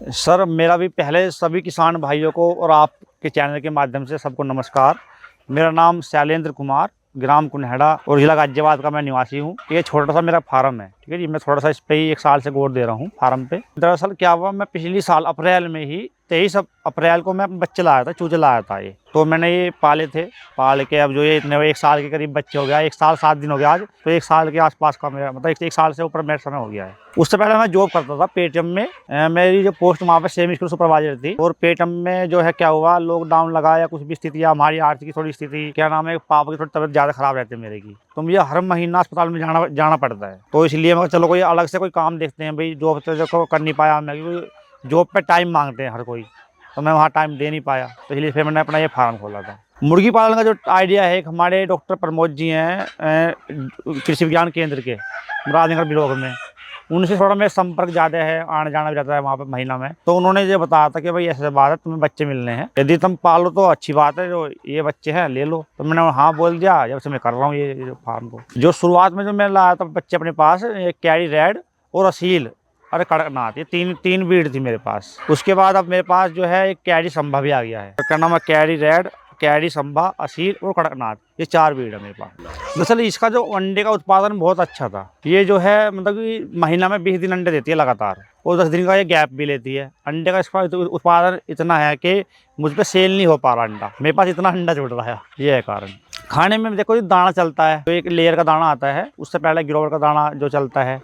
Sir मेरा भी पहले सभी किसान भाइयों को और आपके चैनल के माध्यम से सबको नमस्कार। मेरा नाम शैलेंद्र कुमार, ग्राम कुन्हेड़ा और जिला गाजियाबाद का मैं निवासी हूँ। ये छोटा सा मेरा फार्म है, ठीक है जी। मैं थोड़ा सा इस पे ही 1 साल से गोड़ दे रहा हूँ फार्म पे। दरअसल क्या हुआ, मैं पिछली साल अप्रैल में ही 23 अप्रैल को मैं बच्चे लाया था, चूजे लाया था ये। तो मैंने ये पाले थे, पाल के अब जो ये इतने 1 साल के करीब बच्चे हो गया, 1 साल 7 दिन हो गया आज। तो 1 साल के आसपास का मेरा मतलब 1 साल से ऊपर मेरा समय हो गया है। उससे पहले मैं जॉब करता था पेटीएम में। मेरी जो पोस्ट वहाँ पे सेमी स्कूल सुपरवाइजर थी। और पेटीएम में जो है क्या हुआ, लॉकडाउन लगा या कुछ भी स्थिति या हमारी आर्थिक थोड़ी स्थिति, क्या नाम है, पापा की थोड़ी तबियत ज़्यादा खराब रहती है मेरे की, तो मुझे हर महीना अस्पताल में जाना पड़ता है। तो इसलिए मैं चलो कोई अलग से कोई काम देखते हैं भाई। जॉब तो कर नहीं पाया मैं, क्योंकि जॉब पे टाइम मांगते हैं हर कोई, तो मैं वहाँ टाइम दे नहीं पाया। तो इसलिए फिर मैंने अपना ये फार्म खोला था। मुर्गी पालन का जो आइडिया है, एक हमारे डॉक्टर प्रमोद जी हैं कृषि विज्ञान केंद्र के मुरादनगर ब्लॉक में, उनसे थोड़ा मेरा संपर्क ज़्यादा है, आना जाना भी रहता है वहाँ पे महीना में। तो उन्होंने ये बताया था कि भाई ऐसे बात है, तुम्हें बच्चे मिलने हैं, यदि तुम पालो तो अच्छी बात है, जो ये बच्चे हैं ले लो। तो मैंने हाँ बोल दिया, जब से मैं कर रहा हूँ ये फार्म को। जो शुरुआत में जो मैं लाया था बच्चे अपने पास, एक कैरी रेड और असील, अरे कड़कनाथ, ये तीन ब्रीड थी मेरे पास। उसके बाद अब मेरे पास जो है एक कैरी संभा भी आ गया है। क्या नाम है, कैरी रेड, कैरी संभा, असील और कड़कनाथ, ये 4 ब्रीड है मेरे पास। दरअसल इसका जो अंडे का उत्पादन बहुत अच्छा था। ये जो है मतलब कि महीना में 20 दिन अंडे देती है लगातार, और 10 दिन का ये गैप भी लेती है। अंडे का इसका उत्पादन इतना है कि मुझ पर सेल नहीं हो पा रहा अंडा, मेरे पास इतना अंडा जुड़ रहा है, ये है कारण। खाने में देखो, दाना चलता है, तो एक लेयर का दाना आता है, उससे पहले ग्रोवर का दाना जो चलता है,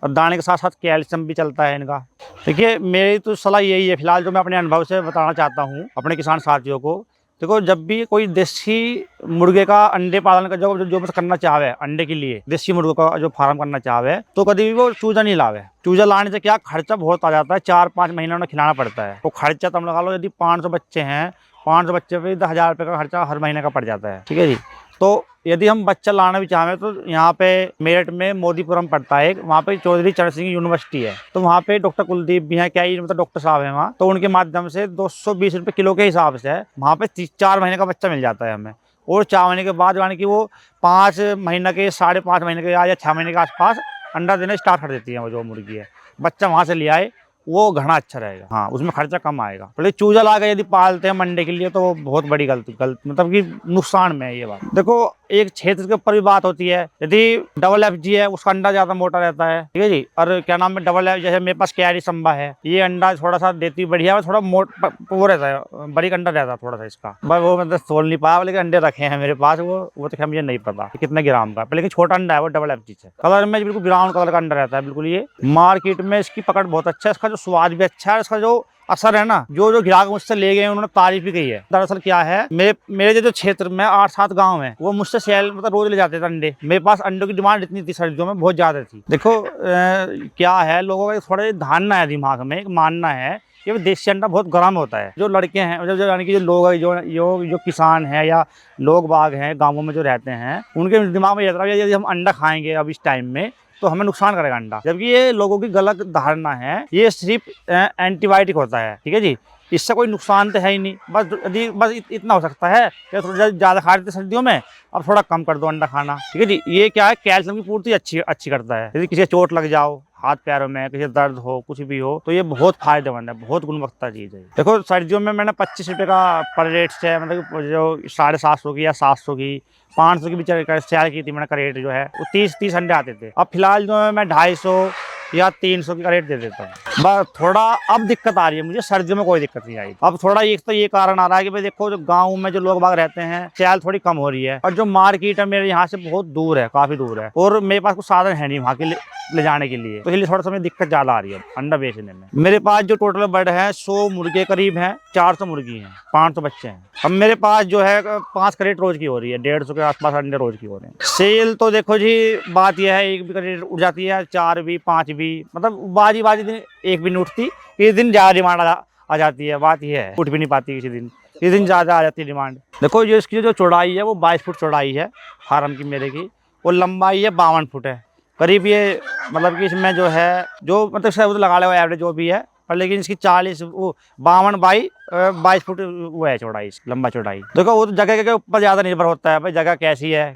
और दाने के साथ साथ कैल्शियम भी चलता है इनका। देखिए मेरी तो सलाह यही है फिलहाल, जो मैं अपने अनुभव से बताना चाहता हूँ अपने किसान साथियों को। देखो, जब भी कोई देसी मुर्गे का अंडे पालन का जो बस करना चाहे अंडे के लिए, देसी मुर्गों का जो फार्म करना चाहे, तो कभी भी वो चूजा नहीं लावे। चूजा लाने से क्या खर्चा बहुत आ जाता है, 4-5 महीना उन्हें खिलाना पड़ता है। तो खर्चा तुम लगा लो, यदि 500 बच्चे हैं, 500 बच्चे पे 10,000 रुपये का खर्चा हर महीने का पड़ जाता है, ठीक है जी। तो यदि हम बच्चा लाना भी चाहें तो यहाँ पे मेरठ में मोदीपुरम पड़ता है, वहाँ पे चौधरी चरण सिंह यूनिवर्सिटी है, तो वहाँ पे डॉक्टर कुलदीप भी हैं, क्या ही मतलब डॉक्टर साहब हैं वहाँ। तो उनके माध्यम से 220 रुपये किलो के हिसाब से वहाँ पे 4 महीने का बच्चा मिल जाता है हमें। और 4 महीने के बाद यानी कि वो 5 महीने के 5.5 महीने के या 6 महीने के आसपास अंडा देना स्टार्ट कर देती है वो जो मुर्गी है। बच्चा वहाँ से ले आए, वो घना अच्छा रहेगा, हाँ, उसमें खर्चा कम आएगा। पहले चूजा ला के यदि पालते हैं अंडे के लिए, तो वो बहुत बड़ी गलती मतलब कि नुकसान में है ये बात। देखो, एक क्षेत्र के ऊपर भी बात होती है। यदि डबल FG है, उसका अंडा ज्यादा मोटा रहता है, ठीक है जी। और क्या नाम है, डबल F, जैसे मेरे पास कैरी संभा है, ये अंडा थोड़ा सा देती बढ़िया, थोड़ा वो रहता है, बड़ी अंडा रहता है थोड़ा सा इसका, बस वो मतलब तोल नहीं पाया, लेकिन अंडे रखे हैं मेरे पास। वो तो मुझे नहीं पता कितने ग्राम का, लेकिन छोटा अंडा है वो, डबल FG है। कलर में बिल्कुल ब्राउन कलर का अंडा रहता है बिल्कुल। ये मार्केट में इसकी पकड़ बहुत अच्छा है, इसका जो स्वाद भी अच्छा है, इसका जो असर है ना, जो ग्राहक मुझसे ले गए उन्होंने तारीफ भी की है। दरअसल क्या है, मेरे जो क्षेत्र में 8-7 गांव हैं, वो मुझसे सेल मतलब रोज ले जाते थे अंडे। मेरे पास अंडों की डिमांड इतनी थी सर्दियों में, बहुत ज्यादा थी। देखो क्या है, लोगों का थोड़ा धारणा है दिमाग में, एक मानना है कि देसी अंडा बहुत गर्म होता है। जो लड़के हैं, जो यानी कि जो लोग हैं, जो किसान हैं या लोग बाग हैं गाँवों में जो रहते हैं, उनके दिमाग में यह यदि हम अंडा खाएंगे अब इस टाइम में तो हमें नुकसान करेगा अंडा, जबकि ये लोगों की गलत धारणा है। ये सिर्फ एंटीबायोटिक होता है, ठीक है जी, इससे कोई नुकसान तो है ही नहीं। बस इतना हो सकता है कि थोड़ा ज़्यादा खा रहे थे सर्दियों में, अब थोड़ा कम कर दो अंडा खाना, ठीक है जी। ये क्या है, कैल्शियम की पूर्ति अच्छी करता है। यदि किसी चोट लग जाओ हाथ पैरों में, किसी दर्द हो, कुछ भी हो, तो ये बहुत फायदेमंद है, बहुत गुणवत्ता चीज़ है। देखो, सर्दियों में मैंने 25 रुपये का पर रेट से, मतलब जो 750 की या 700 की, 500 की भी सेल की थी मैंने का रेट जो है, वो 30 अंडे आते थे। अब फिलहाल जो है मैं 250 या 300 की रेट दे देता हूँ। बस थोड़ा अब दिक्कत आ रही है मुझे, सर्दियों में कोई दिक्कत नहीं आई। अब थोड़ा एक तो ये कारण आ रहा है कि भाई देखो, जो गाँव में जो लोग बाग रहते हैं, सेल थोड़ी कम हो रही है, और जो मार्केट है मेरे यहाँ से बहुत दूर है, काफी दूर है, और मेरे पास कुछ साधन है नहीं वहाँ के ले जाने के लिए, तो इसलिए थोड़ा सा दिक्कत ज्यादा आ रही है अंडा बेचने में। मेरे पास जो टोटल बर्ड है 100 मुर्गे करीब हैं, 400 मुर्गी हैं, 500 बच्चे हैं। अब मेरे पास जो है 5 करेट रोज की हो रही है, 150 के आसपास अंडे रोज की हो रहे हैं। सेल तो देखो जी, बात यह है, एक भी करेट उड़ जाती है, 4 भी 5 भी, मतलब बाजी दिन एक भी नहीं उठती। इस दिन ज्यादा डिमांड आ जाती है, बात यह है, उठ भी नहीं पाती किसी दिन, इस दिन ज्यादा आ जाती है डिमांड। देखो, जो इसकी जो चौड़ाई है वो 22 फुट चौड़ाई है फार्म की मेरे की, और लंबाई है 52 फुट है करीब। ये मतलब कि इसमें जो है, जो मतलब सब लगा लो एवरेज जो भी है, पर लेकिन इसकी 52 बाई 22 फुट वो है चौड़ाई, लंबा चौड़ाई। देखो, वो तो जगह के ऊपर ज़्यादा निर्भर होता है भाई, जगह कैसी है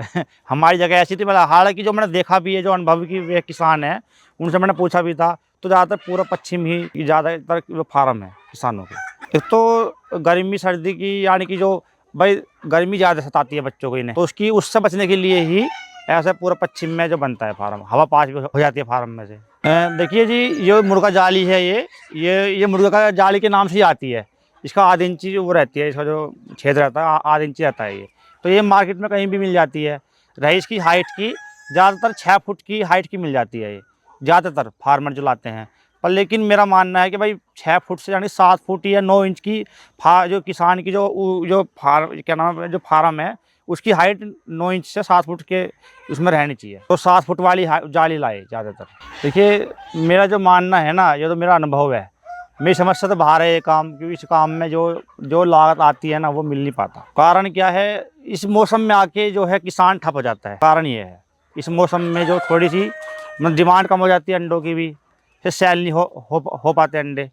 हमारी जगह ऐसी थी, मतलब हालांकि जो मैंने देखा भी है, जो अनुभवी की किसान है, उनसे मैंने पूछा भी था, तो ज़्यादातर पूरा पश्चिम ही ज़्यादातर फार्म है किसानों के। एक तो गर्मी सर्दी की यानी कि जो भाई गर्मी ज़्यादा सताती है बच्चों को इन्हें, तो उससे बचने के लिए ही ऐसा पूरा पश्चिम में जो बनता है फार्म, हवा पास भी हो जाती है फार्म में से। देखिए जी, ये मुर्गा जाली है, ये मुर्गा का जाली के नाम से ही आती है। इसका आध इंची जो वो रहती है, इसका जो छेद रहता है आध इंची रहता है ये। तो ये मार्केट में कहीं भी मिल जाती है। रही इसकी हाइट की, ज़्यादातर 6 फुट की हाइट की मिल जाती है ये, ज़्यादातर फार्मर जो लाते हैं। पर लेकिन मेरा मानना है कि भाई 6 फुट से यानी 7 फुट या 9 इंच की जो किसान की जो फार्म है उसकी हाइट 9 इंच से 7 फुट के उसमें रहनी चाहिए। तो 7 फुट वाली जाली लाए ज़्यादातर। देखिए, मेरा जो मानना है ना, ये तो मेरा अनुभव है, मेरी समझ से तो बाहर है ये काम, क्योंकि इस काम में जो लागत आती है ना वो मिल नहीं पाता। कारण क्या है, इस मौसम में आके जो है किसान ठप हो जाता है। कारण ये है, इस मौसम में जो थोड़ी सी डिमांड कम हो जाती है अंडों की भी, फिर सेल नहीं हो पाते अंडे।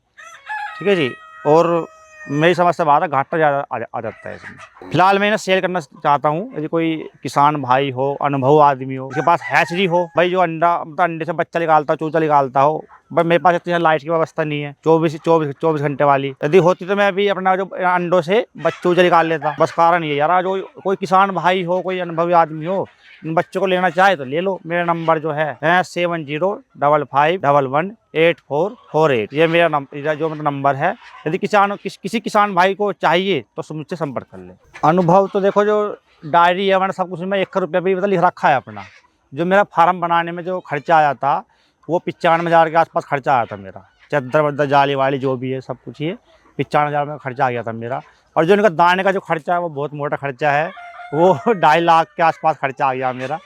ठीक है जी। और मेरी समझ से बाहर घाटा ज़्यादा आ जाता है इसमें। फिलहाल मैं इन्हें सेल करना चाहता हूँ। यदि कोई किसान भाई हो, अनुभव आदमी हो, उसके पास हैचरी हो, भाई जो अंडे से बच्चा निकालता हो, चूजा निकालता हो, भाई मेरे पास इतनी लाइट की व्यवस्था नहीं है 24 घंटे वाली। यदि होती तो मैं अभी अपना जो अंडों से चूजा निकाल लेता। बस कारण ये यार, जो कोई किसान भाई हो, कोई अनुभवी आदमी हो, इन बच्चों को लेना चाहे तो ले लो। मेरा नंबर जो है 7055584848। ये मेरा नंबर है। यदि किसी किसान भाई को चाहिए तो मुझसे संपर्क कर ले। अनुभव तो देखो, जो डायरी है मैंने सब कुछ में 1 रुपया भी लिख रखा है अपना। जो मेरा फार्म बनाने में जो खर्चा आया था वो 95,000 के आसपास खर्चा आया था मेरा। चद्दर वद्दर जाली वाली जो भी है सब कुछ, ये 95,000 में खर्चा आ गया था मेरा। और जो इनका दाने का जो खर्चा है वो बहुत मोटा खर्चा है, वो 2.5 लाख के आसपास खर्चा आ गया मेरा।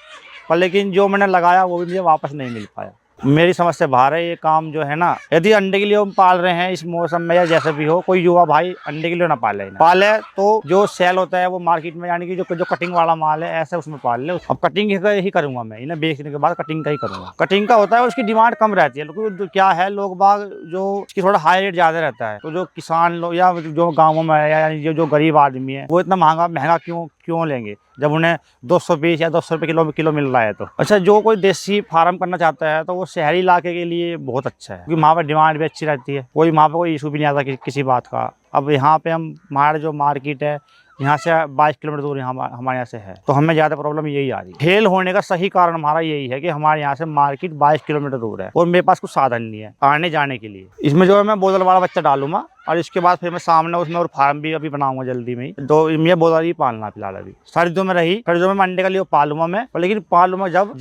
पर लेकिन जो मैंने लगाया वो भी मुझे वापस नहीं मिल पाया। मेरी समझ से बाहर है ये काम जो है ना। यदि अंडे के लिए हम पाल रहे हैं इस मौसम में या जैसे भी हो, कोई युवा भाई अंडे के लिए ना पाले तो जो सेल होता है वो मार्केट में, यानी कि जो कटिंग वाला माल है ऐसे उसमें पाल ले। अब कटिंग ही करूंगा मैं, इन्हें बेचने के बाद कटिंग का ही करूंगा। कटिंग का होता है उसकी डिमांड कम रहती है, क्योंकि क्या है, लोग बाग जो इसकी थोड़ा हाई रेट ज्यादा रहता है। तो जो किसान लोग या जो गाँवों में है, यानी जो गरीब आदमी है, वो इतना महंगा क्यों लेंगे जब उन्हें 220 या 200 रुपये किलो मिल रहा है। तो अच्छा, जो कोई देसी फार्म करना चाहता है तो वो शहरी इलाके के लिए बहुत अच्छा है, क्योंकि वहाँ पर डिमांड भी अच्छी रहती है। वहाँ पर कोई इशू भी नहीं आता किसी बात का। अब यहाँ पे हमारा जो मार्केट है यहाँ से 22 किलोमीटर दूर हमारे यहाँ से है, तो हमें ज़्यादा प्रॉब्लम यही आ रही है। फेल होने का सही कारण हमारा यही है कि हमारे यहाँ से मार्केट 22 किलोमीटर दूर है और मेरे पास कुछ साधन नहीं है आने जाने के लिए। इसमें जो है मैं बोतल वाला बच्चा डालूंगा और इसके बाद फिर मैं सामने उसमें और फार्म भी अभी बनाऊंगा जल्दी में ही। तो ये बोतल ही पालना फिलहाल अभी। सर्दियों में अंडे का लिए पालूंगा मैं, लेकिन पालूंगा जब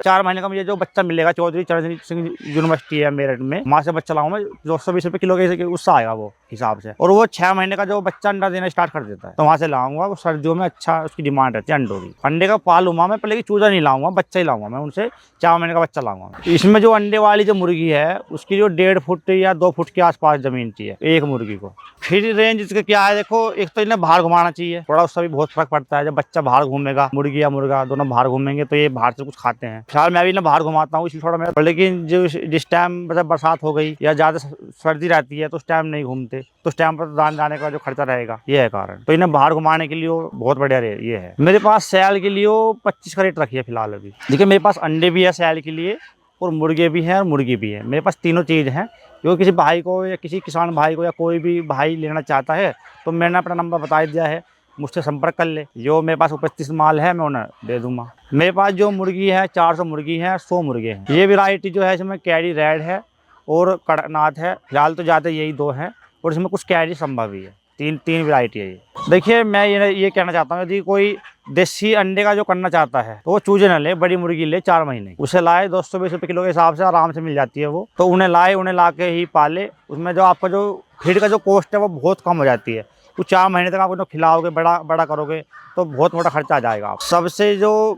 4 महीने का मुझे जो बच्चा मिलेगा, चौधरी चरण सिंह यूनिवर्सिटी है मेरठ में, वहाँ से बच्चा लाऊंगा। 220 रुपये किलो के उससे आएगा वो हिसाब से। और वो 6 महीने का जो बच्चा अंडा देना स्टार्ट कर देता है, तो वहाँ से लाऊंगा। वो सर्दियों में अच्छा उसकी डिमांड रहती है अंडों की। अंडे का पालूंगा मैं, लेकिन चूजा नहीं लाऊंगा, बच्चा ही लाऊंगा मैं उनसे। 4 महीने का बच्चा लाऊंगा। इसमें जो अंडे वाली जो मुर्गी है उसकी जो 1.5 फुट या 2 फुट के आसपास जमीन चाहिए एक मुर्गी को। फिर रेंज इसका क्या है, देखो, एक तो इन्हें बाहर घुमाना चाहिए, थोड़ा उससे भी बहुत फर्क पड़ता है। जब बच्चा बाहर घूमेगा, मुर्गी या मुर्गा दोनों बाहर घूमेंगे तो ये बाहर से कुछ खाते हैं। फिलहाल मैं भी इन्हें बाहर घुमाता हूँ, इसलिए थोड़ा मेरा, लेकिन जिस टाइम मतलब बरसात हो गई या ज़्यादा सर्दी रहती है तो उस टाइम नहीं घूमते, तो उस टाइम पर दान जाने का जो खर्चा रहेगा ये है कारण। तो इन्हें बाहर घुमाने के लिए बहुत बढ़िया ये है। मेरे पास सेल के लिए 25 का रेट रखी है फिलहाल अभी। देखिए, मेरे पास अंडे भी है सेल के लिए और मुर्गे भी हैं और मुर्गी भी है। मेरे पास तीनों चीज़ हैं। जो किसी भाई को या किसी किसान भाई को या कोई भी भाई लेना चाहता है तो मैंने अपना नंबर बता दिया है, मुझसे संपर्क कर ले। जो मेरे पास उपस्थित माल है मैं उन्हें दे दूंगा। मेरे पास जो मुर्गी है 400 मुर्गी है, 100 मुर्गे हैं। ये वैरायटी जो है इसमें कैरी रेड है और कड़कनाथ है। फिलहाल तो ज़्यादा यही 2 हैं और इसमें कुछ कैरी संभव भी है। तीन वैरायटी है ये। देखिए, मैं ये कहना चाहता हूँ, यदि कोई देसी अंडे का जो करना चाहता है तो वो चूजे न ले, बड़ी मुर्गी ले 4 महीने। उसे लाए 220 रुपये किलो के हिसाब से आराम से मिल जाती है वो। तो उन्हें ला के ही पाले। उसमें जो आपका जो फीड का जो कॉस्ट है वो बहुत कम हो जाती है। तो 4 महीने तक आप उन्हें खिलाओगे, बड़ा करोगे तो बहुत मोटा खर्चा आ जाएगा। आप सबसे जो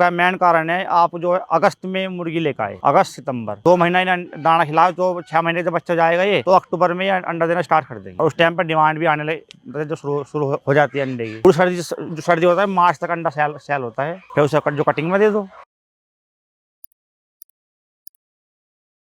मेन कारण है, आप जो है अगस्त में मुर्गी लेकर आए, अगस्त सितंबर 2 महीना इन्हें दाना खिलाओ तो 6 महीने से बच्चा जाएगा ये, तो अक्टूबर में अंडा देना स्टार्ट कर देंगे। और उस टाइम पर डिमांड भी आने लगे, जो शुरू हो जाती है अंडे की। सर्दी होता है, मार्च तक अंडा सेल होता है, फिर उसे जो कटिंग में दे दो।